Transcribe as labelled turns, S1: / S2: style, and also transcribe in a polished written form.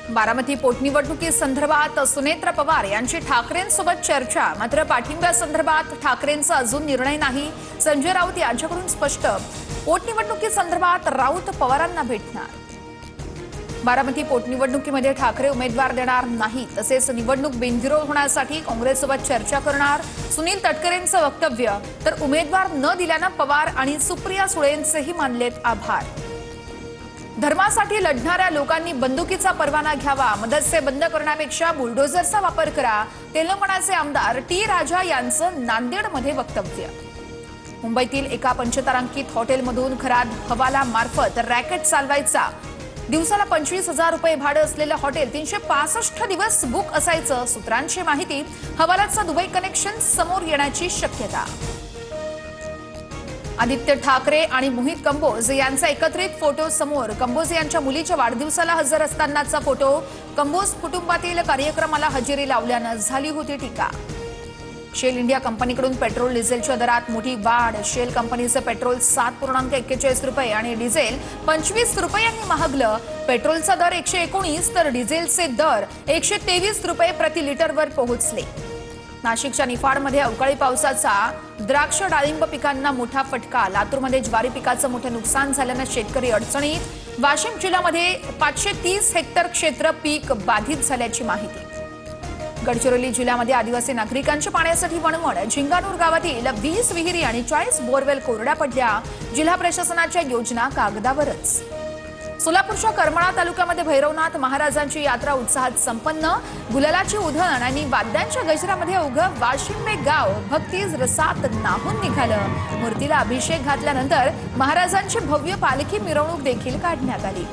S1: बारामती पोटनिवडणुकीसंदर्भात सुनेत्र पवार यांची ठाकरेंसोबत चर्चा। मात्र पाठिंब्यासंदर्भात ठाकरेंचा अजून निर्णय नाही। संजय राऊत यांच्याकडून स्पष्ट, पोटनिवडणुकीसंदर्भात राऊत पवारांना भेटणार। बारामती पोटनिवडणुकीमध्ये ठाकरे उमेदवार देणार नाही, तसेच निवडणूक बिनविरोध होण्यासाठी काँग्रेससोबत चर्चा करणार। सुनील तटकरेंचं वक्तव्य, तर उमेदवार न दिल्यानं पवार आणि सुप्रिया सुळेंचेही मानलेत आभार। धर्मासाठी लढणाऱ्या लोकांनी बंदुकीचा परवाना घ्यावा, मदरसे बंद करण्यापेक्षा बुलडोझरचा वापर करा। तेलंगणाचे आमदार टी राजा यांचं नांदेडमध्ये वक्तव्य। मुंबईतील एका पंचतारांकित हॉटेलमधून खराब हवाला मार्फत रॅकेट चालवायचा। दिवसाला 25,000 रुपये भाडं असलेलं हॉटेल 365 दिवस बुक असायचं, सूत्रांची माहिती। हवालाचं दुबई कनेक्शन समोर येण्याची शक्यता। आदित्य ठाकरे आणि मोहित कंबोज यांचा एकत्रित फोटो समोर। कंबोज यांच्या मुलीच्या वाढदिवसाला हजर असतानाचा फोटो। कंबोज कुटुंबातील कार्यक्रमाला हजेरी लावल्यानं झाली होती टीका। शेल इंडिया कंपनीकडून पेट्रोल डिझेलच्या दरात मोठी वाढ। शेल कंपनीचं पेट्रोल 7.41 रुपये आणि डिझेल 25 रुपयांनी महागलं। पेट्रोलचा दर 119 तर डिझेलचे दर 123 रुपये प्रति लिटरवर पोहोचले। नाशिकच्या निफाडमध्ये अवकाळी पावसाचा द्राक्ष डाळिंब पिकांना मोठा फटका। लातूरमध्ये ज्वारी पिकाचं मोठं नुकसान झाल्यानं शेतकरी अडचणीत। वाशिम जिल्ह्यामध्ये 530 हेक्टर क्षेत्र पीक बाधित झाल्याची माहिती। गडचिरोली जिल्ह्यामध्ये आदिवासी नागरिकांच्या पाण्यासाठी वणवण। झिंगानूर गावातील 20 विहिरी आणि 40 बोरवेल कोरड्या पडल्या। जिल्हा प्रशासनाच्या योजना कागदावरच। सोलापूरच्या करमाळा तालुक्यामध्ये भैरवनाथ महाराजांची यात्रा उत्साहात संपन्न। गुलालाची उधळण आणि वाद्यांच्या गजरामध्ये अवघं वाशिंबे गाव भक्ती रसात न्हाऊन निघालं। मूर्तीला अभिषेक घातल्यानंतर महाराजांची भव्य पालखी मिरवणूक देखील काढण्यात आली।